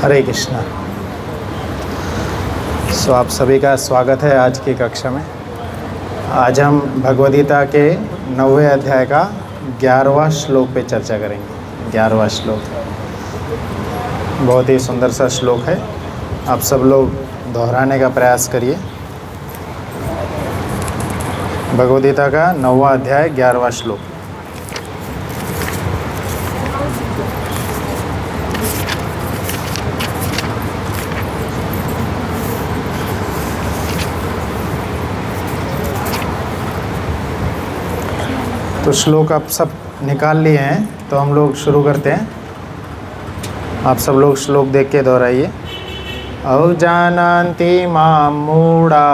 हरे कृष्णा। सो आप सभी का स्वागत है आज की कक्षा में। आज हम भगवद गीता के 9वें अध्याय का 11वां श्लोक पे चर्चा करेंगे। 11वां श्लोक बहुत ही सुंदर सा श्लोक है। आप सब लोग दोहराने का प्रयास करिए। भगवद गीता का 9वां अध्याय 11वां श्लोक। तो श्लोक आप सब निकाल लिए हैं, तो हम लोग शुरू करते हैं। आप सब लोग श्लोक देख के दोहराइए। अवजानन्ति मां मूढ़ा,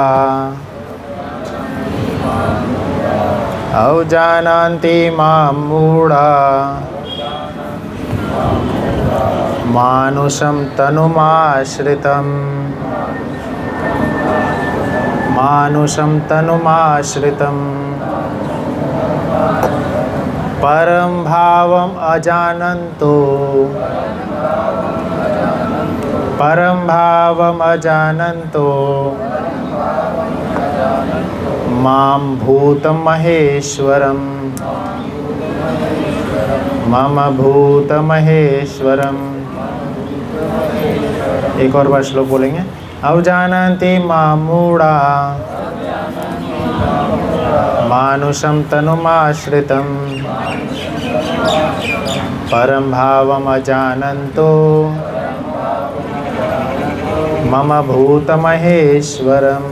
अवजानन्ति मां मूढ़ा, मानुषं तनुमाश्रितं, मानुषं तनुमाश्रितं, परं भावम् अजानन्तो, परं भावम् अजानन्तो, मां भूतमहेश्वरं, मम भूतमहेश्वरम्। एक और बार श्लोक बोलेंगे। अवजानन्ति मां मूढ़ा, मानुषं तनुमाश्रितं, परं भावम् अजानन्तो, मम भूतमहेश्वरम्।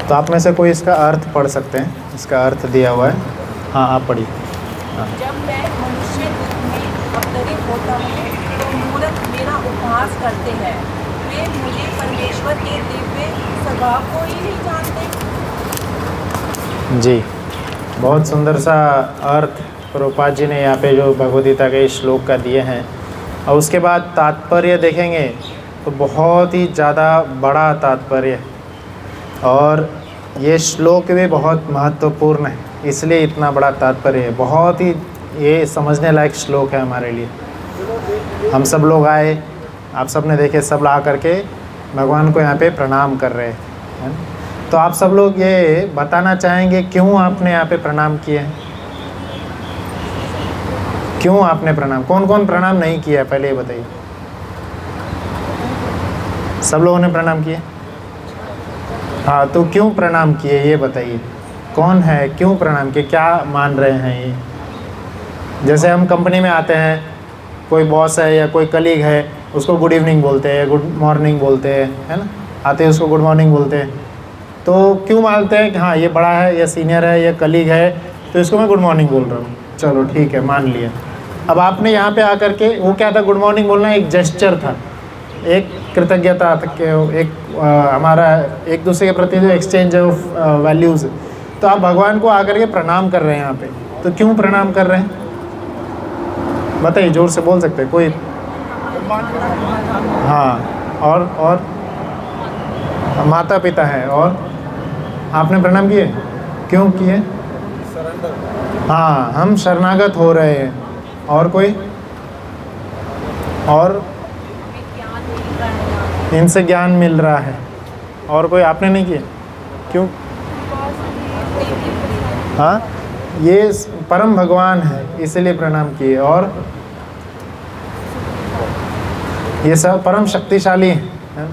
तो आप में से कोई इसका अर्थ पढ़ सकते हैं? इसका अर्थ दिया हुआ है। हाँ, आप पढ़िए। जब मैं मनुष्य रूप में अवतरित होता हूँ तो मूर्ख मेरा उपहास करते हैं। वे मुझे परमेश्वर के दिव्य स्वभाव को ही नहीं जानते। जी, बहुत सुंदर सा अर्थ प्रभुपाद जी ने यहाँ पे जो भगवद गीता के श्लोक का दिए हैं। और उसके बाद तात्पर्य देखेंगे तो बहुत ही ज़्यादा बड़ा तात्पर्य है, और ये श्लोक भी बहुत महत्वपूर्ण है, इसलिए इतना बड़ा तात्पर्य है। बहुत ही ये समझने लायक श्लोक है हमारे लिए। हम सब लोग आए, आप सब ने देखे, सब ला करके भगवान को यहाँ पे प्रणाम कर रहे हैं। तो आप सब लोग ये बताना चाहेंगे क्यों आपने यहाँ पे प्रणाम किए हैं? क्यों आपने प्रणाम, कौन कौन प्रणाम नहीं किया पहले ये बताइए। सब लोगों ने प्रणाम किए? हाँ, तो क्यों प्रणाम किए ये बताइए। कौन है, क्यों प्रणाम किए, क्या मान रहे हैं ये? जैसे हम कंपनी में आते हैं, कोई बॉस है या कोई कलीग है, उसको गुड इवनिंग बोलते हैं, गुड मॉर्निंग बोलते हैं, है ना। आते हैं उसको गुड मॉर्निंग बोलते हैं। तो क्यों मानते हैं कि हाँ ये बड़ा है, ये सीनियर है, ये कलीग है, तो इसको मैं गुड मॉर्निंग बोल रहा हूँ। चलो ठीक है, मान लिया। अब आपने यहाँ पे आकर के, वो क्या था, गुड मॉर्निंग बोलना एक जेस्चर था, एक कृतज्ञता था, कि एक हमारा एक दूसरे के प्रति जो एक्सचेंज ऑफ वैल्यूज़। तो आप भगवान को आकर के प्रणाम कर रहे हैं यहाँ पे, तो क्यों प्रणाम कर रहे हैं बताइए, जोर से बोल सकते हैं कोई? हाँ, और माता पिता है, और आपने प्रणाम किए, क्यों किए? हाँ, हम शरणागत हो रहे हैं। और कोई? और इनसे ज्ञान मिल रहा है। और कोई? आपने नहीं किए, क्यों? हाँ, ये परम भगवान है इसलिए प्रणाम किए। और ये सब परम शक्तिशाली है।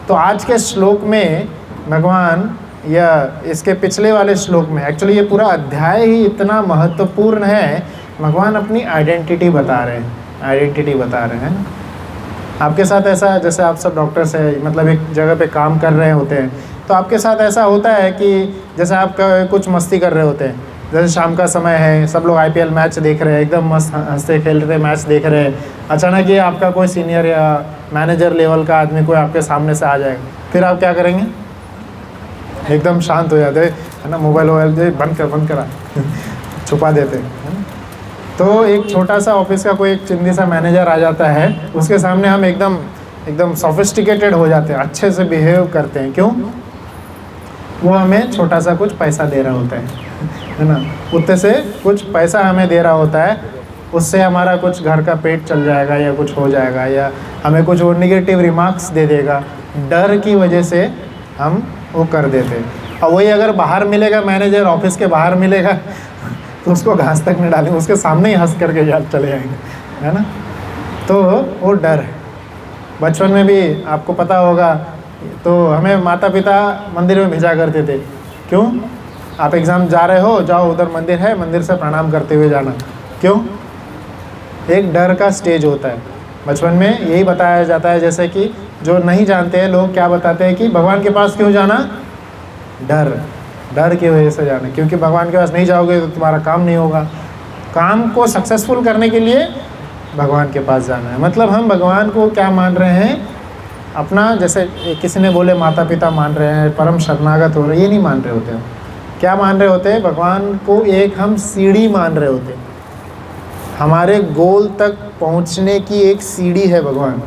तो आज के श्लोक में भगवान, या इसके पिछले वाले श्लोक में, एक्चुअली ये पूरा अध्याय ही इतना महत्वपूर्ण है। भगवान अपनी आइडेंटिटी बता रहे हैं, आइडेंटिटी बता रहे हैं। आपके साथ ऐसा, जैसे आप सब डॉक्टर्स हैं, मतलब एक जगह पे काम कर रहे होते हैं, तो आपके साथ ऐसा होता है कि जैसे आप कुछ मस्ती कर रहे होते हैं, जैसे शाम का समय है, सब लोग IPL मैच देख रहे हैं, एकदम मस्त हंसते खेलते मैच देख रहे हैं। अचानक ये आपका कोई सीनियर या मैनेजर लेवल का आदमी कोई आपके सामने से आ जाएगा, फिर आप क्या करेंगे? एकदम शांत हो जाते है ना, मोबाइल बंद करा छुपा देते हैं। तो एक छोटा सा ऑफिस का कोई एक चिंदी सा मैनेजर आ जाता है, उसके सामने हम एकदम सोफिस्टिकेटेड हो जाते हैं, अच्छे से बिहेव करते हैं। क्यों? वो हमें छोटा सा कुछ पैसा दे रहा होता है ना, उतने से कुछ पैसा हमें दे रहा होता है, उससे हमारा कुछ घर का पेट चल जाएगा या कुछ हो जाएगा, या हमें कुछ वो निगेटिव रिमार्क्स दे देगा, डर की वजह से हम वो कर देते। और वही अगर बाहर मिलेगा, मैनेजर ऑफिस के बाहर मिलेगा तो उसको घास तक नहीं डालेंगे, उसके सामने ही हंस करके याद चले जाएंगे, है ना। तो वो डर है। बचपन में भी आपको पता होगा, तो हमें माता पिता मंदिर में भेजा करते थे। क्यों? आप एग्ज़ाम जा रहे हो, जाओ उधर मंदिर है, मंदिर से प्रणाम करते हुए जाना। क्यों? एक डर का स्टेज होता है बचपन में, यही बताया जाता है। जैसे कि जो नहीं जानते हैं लोग क्या बताते हैं कि भगवान के पास क्यों जाना? डर की वजह से जाना, क्योंकि भगवान के पास नहीं जाओगे तो तुम्हारा काम नहीं होगा। काम को सक्सेसफुल करने के लिए भगवान के पास जाना है। मतलब हम भगवान को क्या मान रहे हैं? अपना, जैसे किसी ने बोले माता पिता मान रहे हैं, परम शरणागत हो रहे हैं, ये नहीं मान रहे होते हैं। क्या मान रहे होते हैं? भगवान को एक हम सीढ़ी मान रहे होते हैं। हमारे गोल तक पहुंचने की एक सीढ़ी है भगवान।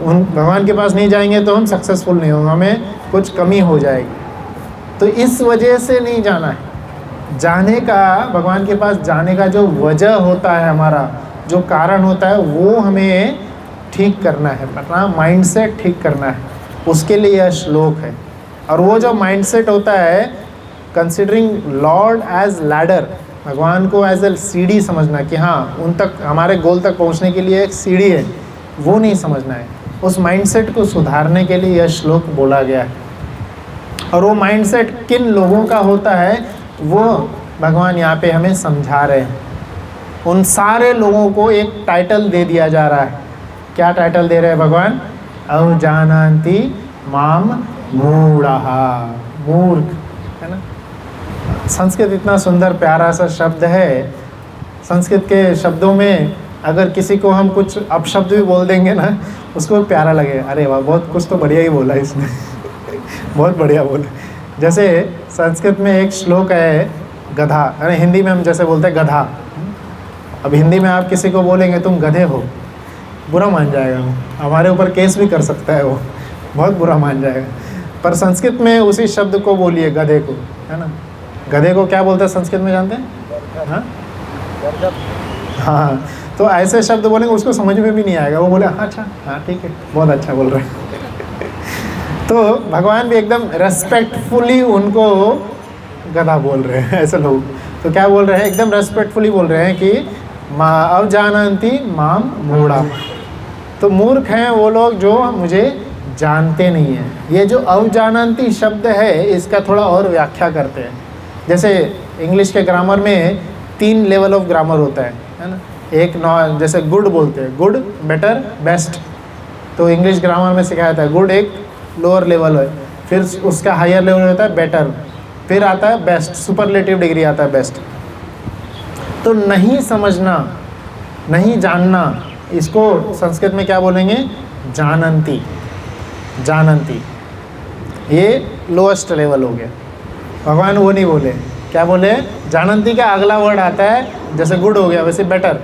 उन भगवान के पास नहीं जाएंगे तो हम सक्सेसफुल नहीं होंगे, हमें कुछ कमी हो जाएगी। तो इस वजह से नहीं जाना है। जाने का, भगवान के पास जाने का जो वजह होता है, हमारा जो कारण होता है, वो हमें ठीक करना है, अपना माइंडसेट ठीक करना है। उसके लिए यह श्लोक है। और वो जो माइंडसेट होता है, कंसिडरिंग लॉर्ड एज लैडर, भगवान को एज ए सीढ़ी समझना कि हाँ, उन तक, हमारे गोल तक पहुंचने के लिए एक सीढ़ी है, वो नहीं समझना है। उस माइंडसेट को सुधारने के लिए यह श्लोक बोला गया है। और वो माइंडसेट किन लोगों का होता है, वो भगवान यहाँ पे हमें समझा रहे हैं। उन सारे लोगों को एक टाइटल दे दिया जा रहा है। क्या टाइटल दे रहे हैं भगवान? अवजानन्ति माम मूढ़ः, मूर्ख, है ना। संस्कृत इतना सुंदर प्यारा सा शब्द है। संस्कृत के शब्दों में अगर किसी को हम कुछ अपशब्द भी बोल देंगे ना, उसको प्यारा लगेगा। अरे वाह, बहुत कुछ तो बढ़िया ही बोला इसने बहुत बढ़िया बोला। जैसे संस्कृत में एक श्लोक है गधा, अरे हिंदी में हम जैसे बोलते हैं गधा। अब हिंदी में आप किसी को बोलेंगे तुम गधे हो, बुरा मान जाएगा वो, हमारे ऊपर केस भी कर सकता है वो, बहुत बुरा मान जाएगा। पर संस्कृत में उसी शब्द को बोलिए, गधे को, है ना। गधे को क्या बोलते हैं संस्कृत में, जानते हैं? हाँ हाँ, तो ऐसे शब्द बोलेंगे उसको समझ में भी नहीं आएगा। वो बोले हाँ अच्छा, हाँ ठीक है, बहुत अच्छा बोल रहे हैं तो भगवान भी एकदम रेस्पेक्टफुली उनको गधा बोल रहे हैं ऐसे लोग। तो क्या बोल रहे हैं? एकदम रेस्पेक्टफुली बोल रहे हैं कि अवजानन्ति माम मूढ़ः। तो मूर्ख हैं वो लोग जो मुझे जानते नहीं हैं। ये जो अवजानन्ति शब्द है, इसका थोड़ा और व्याख्या करते हैं। जैसे इंग्लिश के ग्रामर में 3 लेवल ऑफ ग्रामर होता है ना। एक जैसे गुड बोलते हैं, गुड, बेटर, बेस्ट। तो इंग्लिश ग्रामर में सिखाया जाता है गुड एक लोअर लेवल है, फिर उसका हायर लेवल होता है बेटर, फिर आता है बेस्ट, सुपरलेटिव डिग्री आता है बेस्ट। तो नहीं समझना, नहीं जानना, इसको संस्कृत में क्या बोलेंगे? जानन्ति, जानन्ति। ये लोएस्ट लेवल हो गया। भगवान वो नहीं बोले, क्या बोले? जानन्ति का अगला वर्ड आता है, जैसे गुड हो गया वैसे बेटर,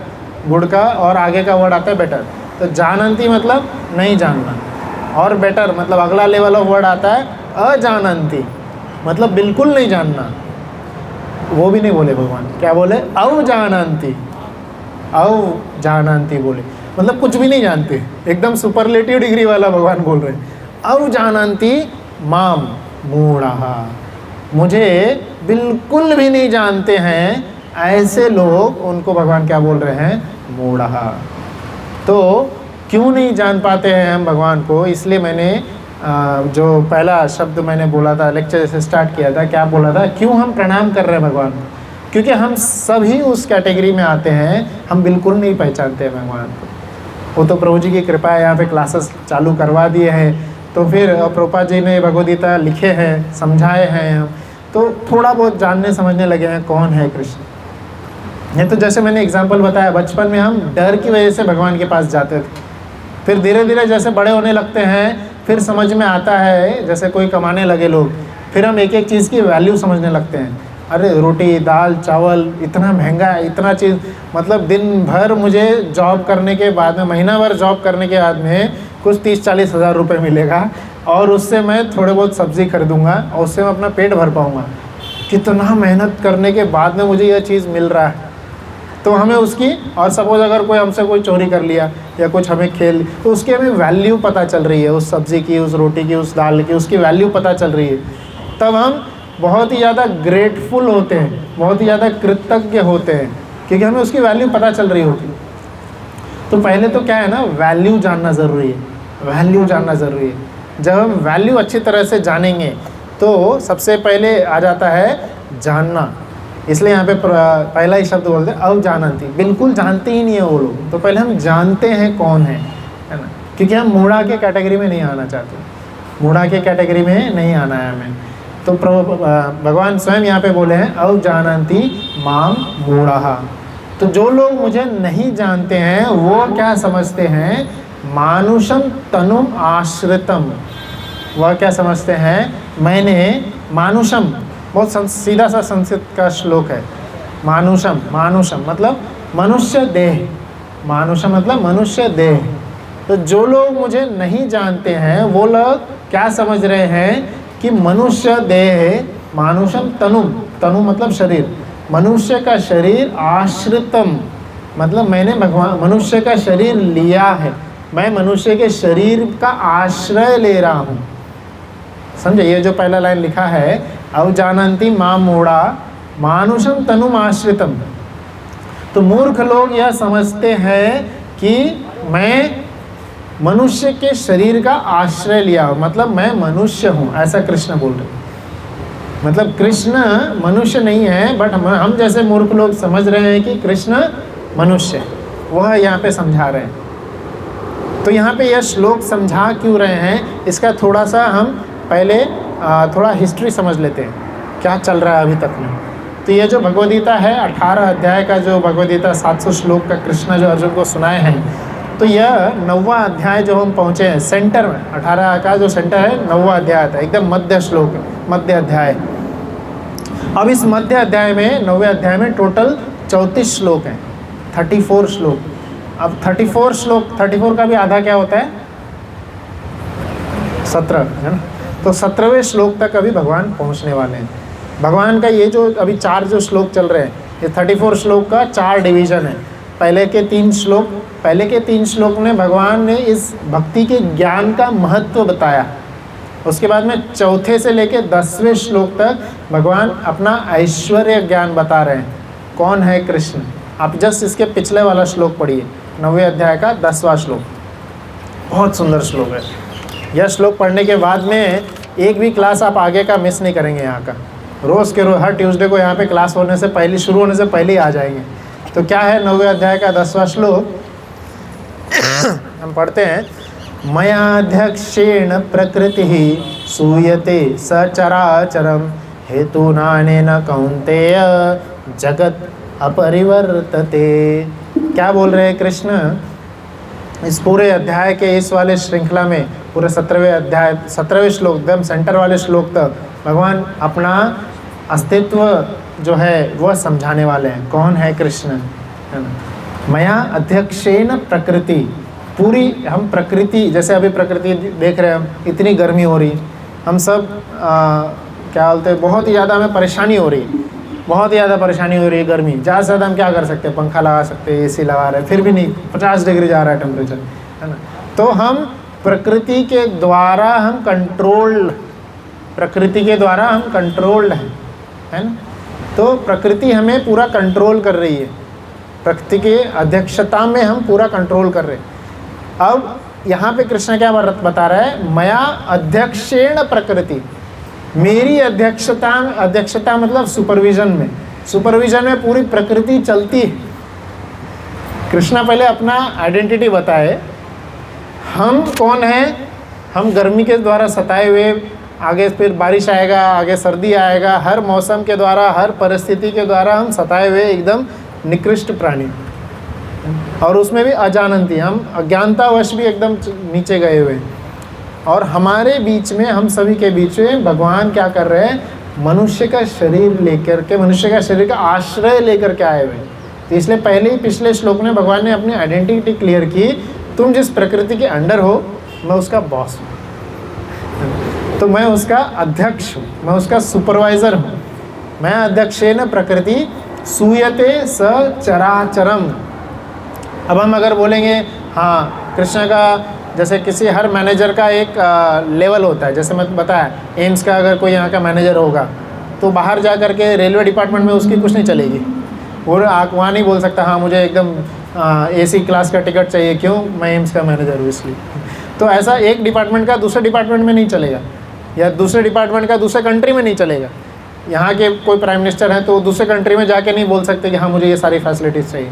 गुड का और आगे का वर्ड आता है बेटर। तो जानन्ति मतलब नहीं जानना, और बेटर मतलब अगला लेवल ऑफ वर्ड आता है अजानन्ति, मतलब बिल्कुल नहीं जानना। वो भी नहीं बोले भगवान, क्या बोले? अवजानन्ति, अवजानन्ति बोले, मतलब कुछ भी नहीं जानते, एकदम सुपरलेटिव डिग्री वाला भगवान बोल रहे हैं। अवजानन्ति माम मूढ़ः, मुझे बिल्कुल भी नहीं जानते हैं ऐसे लोग, उनको भगवान क्या बोल रहे हैं? मूढ़ः। तो क्यों नहीं जान पाते हैं हम भगवान को? इसलिए मैंने जो पहला शब्द मैंने बोला था, लेक्चर जैसे स्टार्ट किया था, क्या बोला था? क्यों हम प्रणाम कर रहे हैं भगवान को? क्योंकि हम सभी उस कैटेगरी में आते हैं, हम बिल्कुल नहीं पहचानते हैं भगवान को। वो तो प्रभु जी की कृपा है, यहाँ पे क्लासेस चालू करवा दिए हैं, तो फिर प्रभुपाद जी ने भगवद गीता लिखे हैं, समझाए हैं, हम तो थोड़ा बहुत जानने समझने लगे हैं कौन है कृष्ण। ये तो जैसे मैंने एग्जाम्पल बताया, बचपन में हम डर की वजह से भगवान के पास जाते थे, फिर धीरे धीरे जैसे बड़े होने लगते हैं, फिर समझ में आता है, जैसे कोई कमाने लगे लोग, फिर हम एक एक चीज़ की वैल्यू समझने लगते हैं। अरे रोटी दाल चावल इतना महंगा है, इतना चीज़, मतलब दिन भर मुझे जॉब करने के बाद में, महीना भर जॉब करने के बाद में कुछ 30-40 हज़ार रुपये मिलेगा, और उससे मैं थोड़े बहुत सब्ज़ी खरीदूँगा और उससे मैं अपना पेट भर पाऊँगा। कितना मेहनत करने के बाद में मुझे यह चीज़ मिल रहा है। तो हमें उसकी, और सपोज अगर कोई हमसे कोई चोरी कर लिया या कुछ हमें खेल, तो उसकी हमें वैल्यू पता चल रही है, उस सब्ज़ी की, उस रोटी की, उस दाल की, उसकी वैल्यू पता चल रही है, तब हम बहुत ही ज़्यादा ग्रेटफुल होते हैं, बहुत ही ज़्यादा कृतज्ञ होते हैं, क्योंकि हमें उसकी वैल्यू पता चल रही होती है। तो पहले तो क्या है ना, वैल्यू जानना ज़रूरी है, वैल्यू जानना ज़रूरी है। जब हम वैल्यू अच्छी तरह से जानेंगे तो सबसे पहले आ जाता है जानना। इसलिए यहाँ पे पहला ही शब्द बोलते हैं अवजानन्ति, बिल्कुल जानते ही नहीं है वो लोग। तो पहले हम जानते हैं कौन है ना, क्योंकि हम मूढ़ा के कैटेगरी में नहीं आना चाहते, मूढ़ा के कैटेगरी में नहीं आना है हमें। तो भगवान स्वयं यहाँ पे बोले हैं अवजानन्ति माम मूढ़ा। तो जो लोग मुझे नहीं जानते हैं वो क्या समझते हैं, मानुषम तनुम आश्रितम। वह क्या समझते हैं, मैंने मानुषम, बहुत सीधा सा संस्कृत का श्लोक है, मानुषम, मानुषम मतलब मनुष्य देह, मानुषम मतलब मनुष्य देह। तो जो लोग मुझे नहीं जानते हैं वो लोग क्या समझ रहे हैं कि मनुष्य देह, मानुषम तनुम, तनु मतलब शरीर, मनुष्य का शरीर, आश्रितम मतलब मैंने भगवान मनुष्य का शरीर लिया है, मैं मनुष्य के शरीर का आश्रय ले रहा हूँ। समझे, ये जो पहला लाइन लिखा है अवजानन्ति मां मूढ़ा मानुषम तनुम आश्रितम। तो मूर्ख लोग यह समझते हैं कि मैं मनुष्य के शरीर का आश्रय लिया, मतलब मैं मनुष्य हूँ, ऐसा कृष्ण बोल रहे। मतलब कृष्ण मनुष्य नहीं है, बट हम जैसे मूर्ख लोग समझ रहे हैं कि कृष्ण मनुष्य, वह यहाँ पे समझा रहे हैं। तो यहाँ पे यह श्लोक समझा क्यों रहे हैं, इसका थोड़ा सा हम पहले थोड़ा हिस्ट्री समझ लेते हैं, क्या चल रहा है अभी तक में। तो ये जो भगवद्गीता है 18 अध्याय का जो भगवद्गीता 700 श्लोक का कृष्ण जो अर्जुन को सुनाए हैं, तो यह 9वां अध्याय जो हम पहुँचे हैं सेंटर में, 18 का जो सेंटर है 9वां अध्याय था, एकदम मध्य श्लोक, मध्य अध्याय। अब इस मध्य अध्याय में 9वें अध्याय में टोटल 34 श्लोक हैं, 34 श्लोक। अब 34 श्लोक, 34 का भी आधा क्या होता है, 17 है ना। तो 17वें श्लोक तक अभी भगवान पहुंचने वाले हैं। भगवान का ये जो अभी 4 जो श्लोक चल रहे हैं, ये 34 श्लोक का 4 डिवीज़न है। पहले के 3 श्लोक में भगवान ने इस भक्ति के ज्ञान का महत्व बताया। उसके बाद में चौथे से लेके 10वें श्लोक तक भगवान अपना ऐश्वर्य ज्ञान बता रहे हैं, कौन है कृष्ण। आप जस्ट इसके पिछले वाला श्लोक पढ़िए, 9वें अध्याय का 10वां श्लोक, बहुत सुंदर श्लोक है। यह श्लोक पढ़ने के बाद में एक भी क्लास आप आगे का मिस नहीं करेंगे। यहाँ का रोज़ के रोज़ हर ट्यूसडे को यहाँ पे क्लास होने से पहले, शुरू होने से पहले ही आ जाएंगे। तो क्या है 9वें अध्याय का 10वां श्लोक, हम पढ़ते हैं। मयाध्यक्षेण प्रकृति सूयते सचराचरम हेतुनानेन कौन्तेय जगत अपरिवर्तते। क्या बोल रहे हैं कृष्ण इस पूरे अध्याय के इस वाले श्रृंखला में, पूरे 17वें अध्याय 17वें श्लोक एकदम सेंटर वाले श्लोक तक भगवान अपना अस्तित्व जो है वह समझाने वाले हैं, कौन है कृष्ण, है ना। मया अध्यक्षेन प्रकृति, पूरी हम प्रकृति, जैसे अभी प्रकृति देख रहे हैं हम, इतनी गर्मी हो रही, हम सब क्या बोलते हैं, बहुत ही ज़्यादा हमें परेशानी हो रही है, बहुत ज़्यादा परेशानी हो रही है गर्मी। ज़्यादा से ज़्यादा हम क्या कर सकते हैं, पंखा लगा सकते हैं, एसी लगा रहे हैं, फिर भी नहीं, 50 डिग्री जा रहा है टेम्परेचर, है ना। तो हम प्रकृति के द्वारा हम कंट्रोल्ड, प्रकृति के द्वारा हम कंट्रोल्ड हैं, है ना। तो प्रकृति हमें पूरा कंट्रोल कर रही है, प्रकृति के अध्यक्षता में हम पूरा कंट्रोल कर रहे हैं। अब यहाँ पे कृष्ण क्या बता रहा है, मया अध्यक्षेण प्रकृति, मेरी अध्यक्षता मतलब सुपरविजन में पूरी प्रकृति चलती है। कृष्णा पहले अपना आइडेंटिटी बताए, हम कौन हैं। हम गर्मी के द्वारा सताए हुए, आगे फिर बारिश आएगा, आगे सर्दी आएगा, हर मौसम के द्वारा, हर परिस्थिति के द्वारा हम सताए हुए एकदम निकृष्ट प्राणी, और उसमें भी अजानंती, हम अज्ञानतावश भी एकदम नीचे गए हुए हैं। और हमारे बीच में, हम सभी के बीच में भगवान क्या कर रहे हैं, मनुष्य का शरीर लेकर के, मनुष्य का शरीर का आश्रय लेकर के आए हुए हैं। तो इसलिए पहले ही पिछले श्लोक में भगवान ने अपनी आइडेंटिटी क्लियर की, तुम जिस प्रकृति के अंडर हो मैं उसका बॉस हूँ, तो मैं उसका अध्यक्ष हूँ, मैं उसका सुपरवाइज़र हूँ। मैं अध्यक्षेन प्रकृति सूयते स चराचरम। अब हम अगर बोलेंगे हाँ कृष्ण का, जैसे किसी हर मैनेजर का एक लेवल होता है, जैसे मैं बताया एम्स का अगर कोई यहाँ का मैनेजर होगा तो बाहर जा कर के रेलवे डिपार्टमेंट में उसकी कुछ नहीं चलेगी, और वहाँ नहीं बोल सकता हाँ मुझे एकदम AC क्लास का टिकट चाहिए, क्यों, मैं एम्स का मैनेजर हूँ इसलिए। तो ऐसा एक डिपार्टमेंट का दूसरे डिपार्टमेंट में नहीं चलेगा, या दूसरे डिपार्टमेंट का दूसरे कंट्री में नहीं चलेगा। यहाँ के कोई प्राइम मिनिस्टर हैं तो दूसरे कंट्री में जाके नहीं बोल सकते कि हाँ मुझे ये सारी फैसिलिटीज़ चाहिए।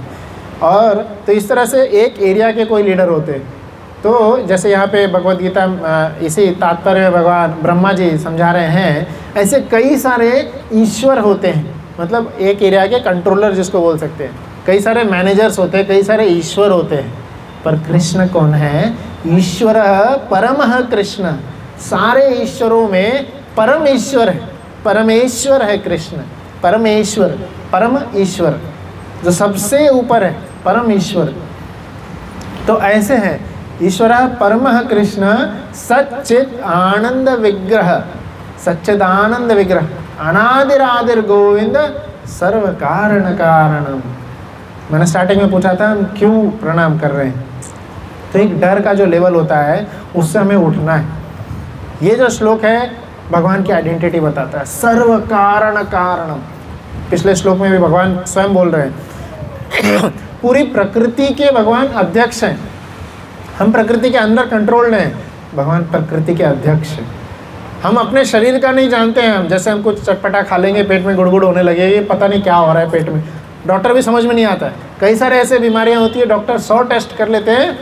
और तो इस तरह से एक एरिया के कोई लीडर होते हैं। तो जैसे यहाँ पे भगवद गीता इसी तात्पर्य में भगवान ब्रह्मा जी समझा रहे हैं, ऐसे कई सारे ईश्वर होते हैं, मतलब एक एरिया के कंट्रोलर जिसको बोल सकते हैं, कई सारे मैनेजर्स होते हैं, कई सारे ईश्वर होते हैं। पर कृष्ण कौन है? ईश्वर परमः कृष्ण, सारे ईश्वरों में परम ईश्वर है, परमेश्वर है कृष्ण, परमेश्वर, परम ईश्वर जो सबसे ऊपर है, परम ईश्वर। तो ऐसे हैं ईश्वर परमः कृष्ण सच्चिद आनंद विग्रह, सच्चिद आनंद विग्रह, अनादिरादिर गोविंद सर्व कारण कारणम। मैंने स्टार्टिंग में पूछा था हम क्यों प्रणाम कर रहे हैं, तो एक डर का जो लेवल होता है उससे हमें उठना है। ये जो श्लोक है भगवान की आइडेंटिटी बताता है, सर्व कारण कारणम। पिछले श्लोक में भी भगवान स्वयं बोल रहे हैं पूरी प्रकृति के भगवान अध्यक्ष हैं, हम प्रकृति के अंदर कंट्रोल्ड हैं, भगवान प्रकृति के अध्यक्ष हैं। हम अपने शरीर का नहीं जानते हैं, हम जैसे हम कुछ चटपटा खा लेंगे पेट में गुड़गुड़ होने लगे, ये पता नहीं क्या हो रहा है पेट में, डॉक्टर भी समझ में नहीं आता है। कई सारे ऐसे बीमारियां होती है डॉक्टर 100 टेस्ट कर लेते हैं,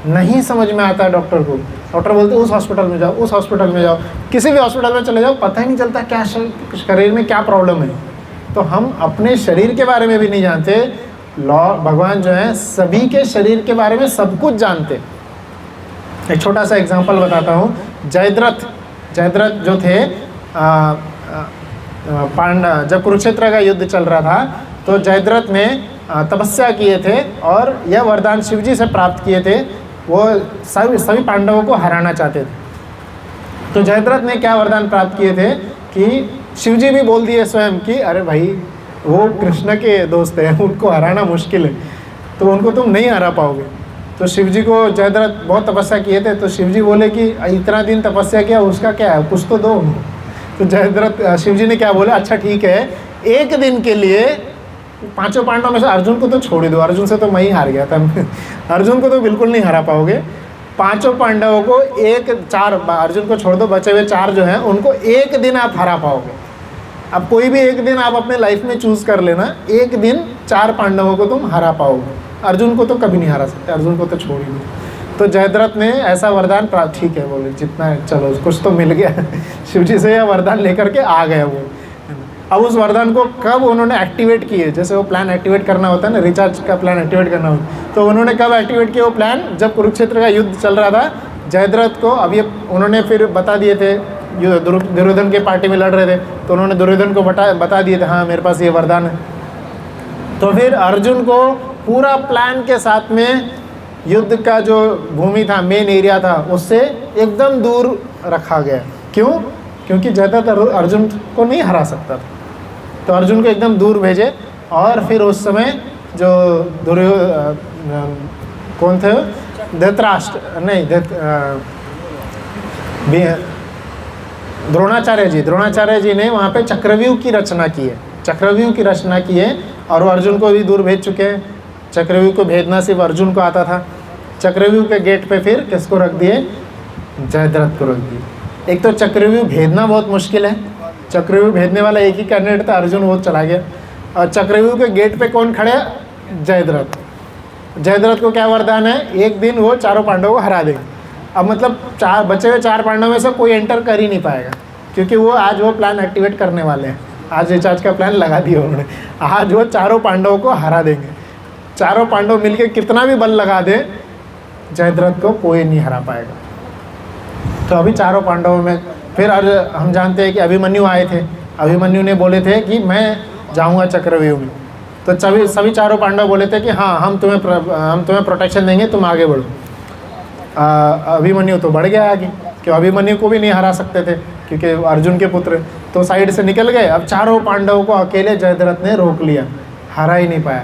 नहीं समझ में आता है डॉक्टर को। डॉक्टर बोलते हैं उस हॉस्पिटल में जाओ, उस हॉस्पिटल में जाओ, किसी भी हॉस्पिटल में चले जाओ, पता ही नहीं चलता क्या शरीर में क्या प्रॉब्लम है। तो हम अपने शरीर के बारे में भी नहीं जानते, भगवान जो है सभी के शरीर के बारे में सब कुछ जानते। एक छोटा सा एग्जांपल बताता हूँ। जयद्रथ जो थे जब कुरुक्षेत्र का युद्ध चल रहा था तो जयद्रथ ने तपस्या किए थे और यह वरदान शिवजी से प्राप्त किए थे, वो सभी पांडवों को हराना चाहते थे। तो जयद्रथ ने क्या वरदान प्राप्त किए थे कि शिवजी भी बोल दिए स्वयं कि अरे भाई वो कृष्ण के दोस्त हैं, उनको हराना मुश्किल है, तो उनको तुम नहीं हरा पाओगे। तो शिवजी को जयद्रथ बहुत तपस्या किए थे, तो शिवजी बोले कि इतना दिन तपस्या किया उसका क्या है, कुछ तो दो। तो जयद्रथ शिवजी ने क्या बोला, अच्छा ठीक है, एक दिन के लिए पांचों पांडवों में से अर्जुन को तो छोड़ ही दो, अर्जुन से तो मैं ही हार गया था अर्जुन को तो बिल्कुल नहीं हरा पाओगे, पांचों पांडवों को अर्जुन को छोड़ दो, बचे हुए 4 जो हैं उनको एक दिन आप हरा पाओगे। अब कोई भी एक दिन आप अपने लाइफ में चूज़ कर लेना, एक दिन 4 पांडवों को तुम हरा पाओगे, अर्जुन को तो कभी नहीं हरा सकते, अर्जुन को तो छोड़ ही दो। तो जयद्रथ ने ऐसा वरदान प्राप्त, ठीक है बोले जितना चलो कुछ तो मिल गया शिवजी से यह वरदान लेकर के आ गया वो। अब उस वरदान को कब उन्होंने एक्टिवेट किए, जैसे वो प्लान एक्टिवेट करना होता है ना, रिचार्ज का प्लान एक्टिवेट करना होता है, तो उन्होंने कब एक्टिवेट किया वो प्लान, जब कुरुक्षेत्र का युद्ध चल रहा था। जयद्रथ को अब ये उन्होंने फिर बता दिए थे, दुर्योधन के पार्टी में लड़ रहे थे, तो उन्होंने दुर्योधन को बता दिए थे हाँ मेरे पास ये वरदान है। तो फिर अर्जुन को पूरा प्लान के साथ में युद्ध का जो भूमि था, मेन एरिया था, उससे एकदम दूर रखा गया। क्यों? क्योंकि जयद्रथ अर्जुन को नहीं हरा सकता था, तो अर्जुन को एकदम दूर भेजे। और फिर उस समय जो कौन थे, धृतराष्ट्र नहीं, द्रोणाचार्य जी ने वहाँ पे चक्रव्यूह की रचना की है, चक्रव्यूह की रचना की है, और वो अर्जुन को भी दूर भेज चुके हैं। चक्रव्यूह को भेजना सिर्फ अर्जुन को आता था। चक्रव्यूह के गेट पे फिर किसको रख दिए, जयद्रथ को रख दिए। एक तो चक्रव्यूह भेदना बहुत मुश्किल है, चक्रव्यूह भेदने वाला एक ही कैंडिडेट था, अर्जुन, वो चला गया। और चक्रव्यूह के गेट पे कौन खड़े, जयद्रथ। जयद्रथ को क्या वरदान है, एक दिन वो 4 पांडवों को हरा देंगे। अब मतलब बचे हुए 4 पांडवों में से कोई एंटर कर ही नहीं पाएगा, क्योंकि वो आज वो प्लान एक्टिवेट करने वाले हैं, आज रिचार्ज का प्लान लगा दिया उन्होंने। आज वो 4 पांडवों को हरा देंगे। 4 पांडव मिलके कितना भी बल लगा दे, जयद्रथ को कोई नहीं हरा पाएगा। तो अभी 4 पांडवों में फिर हम जानते हैं कि अभिमन्यु आए थे, अभिमन्यु ने बोले थे कि मैं जाऊंगा चक्रव्यूह में, तो सभी 4 पांडव बोले थे कि हाँ हम तुम्हें प्रोटेक्शन देंगे, तुम आगे बढ़ो। अभिमन्यु तो बढ़ गया आगे, क्यों, अभिमन्यु को भी नहीं हरा सकते थे क्योंकि अर्जुन के पुत्र, तो साइड से निकल गए। अब 4 पांडवों को अकेले जयद्रथ ने रोक लिया हरा ही नहीं पाया।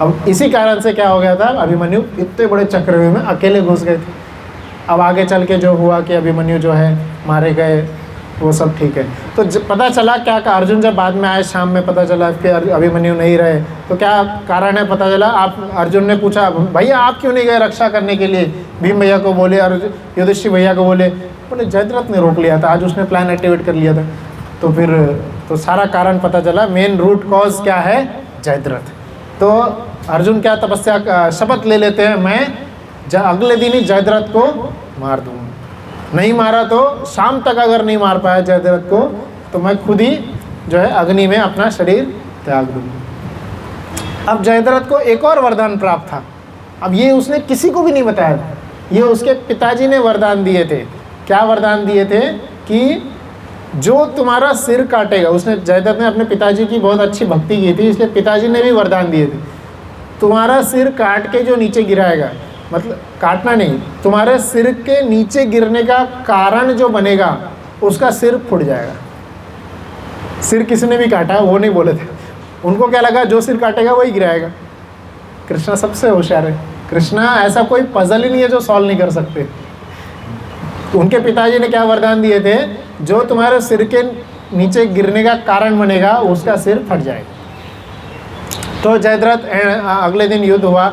अब इसी कारण से क्या हो गया था, अभिमन्यु इतने बड़े चक्रव्यूह में अकेले घुस गए थे। अब आगे चल के जो हुआ कि अभिमन्यु जो है मारे गए, वो सब ठीक है। तो पता चला क्या, अर्जुन जब बाद में आए शाम में पता चला कि अभिमन्यु नहीं रहे, तो क्या कारण है पता चला। आप अर्जुन ने पूछा, भैया आप क्यों नहीं गए रक्षा करने के लिए? भीम भैया को बोले और युधिष्ठिर भैया को बोले जयद्रथ ने रोक लिया था, आज उसने प्लान एक्टिवेट कर लिया था। तो फिर तो सारा कारण पता चला, मेन रूट कॉज क्या है, जयद्रथ। तो अर्जुन क्या तपस्या शपथ ले लेते हैं, मैं अगले दिन ही जयद्रथ को मार दूंगा। नहीं मारा तो शाम तक अगर नहीं मार पाया जयद्रथ को, तो मैं खुद ही जो है अग्नि में अपना शरीर त्याग दूंगा। अब जयद्रथ को एक और वरदान प्राप्त था। अब ये उसने किसी को भी नहीं बताया था, ये उसके पिताजी ने वरदान दिए थे। क्या वरदान दिए थे कि जो तुम्हारा सिर काटेगा, उसने जयद्रथ ने अपने पिताजी की बहुत अच्छी भक्ति की थी, इसलिए पिताजी ने भी वरदान दिए थे, तुम्हारा सिर काट के जो नीचे गिराएगा, मतलब काटना नहीं, तुम्हारे सिर के नीचे गिरने का कारण जो बनेगा उसका सिर फूट जाएगा। सिर किसने भी काटा वो नहीं बोले थे, उनको क्या लगा जो सिर काटेगा वही गिराएगा। कृष्णा सबसे होशियार है, कृष्णा ऐसा कोई पजल ही नहीं है जो सॉल्व नहीं कर सकते। उनके पिताजी ने क्या वरदान दिए थे, जो तुम्हारे सिर के नीचे गिरने का कारण बनेगा उसका सिर फट जाएगा। तो जयद्रथ अगले दिन युद्ध हुआ।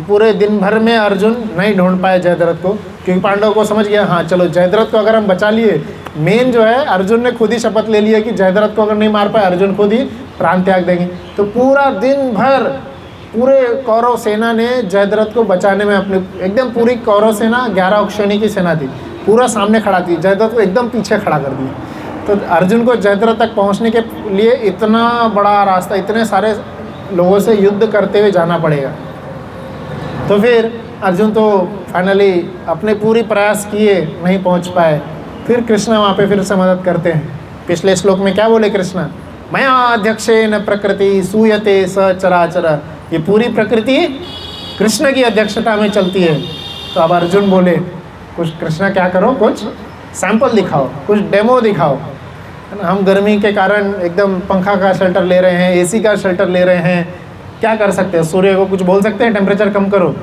पूरे दिन भर में अर्जुन नहीं ढूंढ पाए जयद्रथ को, क्योंकि पांडवों को समझ गया हाँ चलो जयद्रथ को अगर हम बचा लिए, मेन जो है अर्जुन ने खुद ही शपथ ले लिया कि जयद्रथ को अगर नहीं मार पाए अर्जुन खुद ही प्राण त्याग देंगे। तो पूरा दिन भर पूरे कौरव सेना ने जयद्रथ को बचाने में अपनी एकदम पूरी कौरव सेना 11 अक्षौणी की सेना थी, पूरा सामने खड़ा थी, जयद्रथ को एकदम पीछे खड़ा कर दिया। तो अर्जुन को जयद्रथ तक पहुँचने के लिए इतना बड़ा रास्ता, इतने सारे लोगों से युद्ध करते हुए जाना पड़ेगा। तो फिर अर्जुन तो फाइनली अपने पूरी प्रयास किए, नहीं पहुंच पाए। फिर कृष्णा वहाँ पे फिर से मदद करते हैं। पिछले श्लोक में क्या बोले कृष्णा, मया अध्यक्षेन प्रकृति सूयते सचराचर, ये पूरी प्रकृति कृष्ण की अध्यक्षता में चलती है। तो अब अर्जुन बोले कुछ कृष्णा क्या करो, कुछ सैंपल दिखाओ, कुछ डेमो दिखाओ, है ना। हम गर्मी के कारण एकदम पंखा का शेल्टर ले रहे हैं, एसी का शेल्टर ले रहे हैं, क्या कर सकते हैं? सूर्य को कुछ बोल सकते हैं टेम्परेचर कम करो?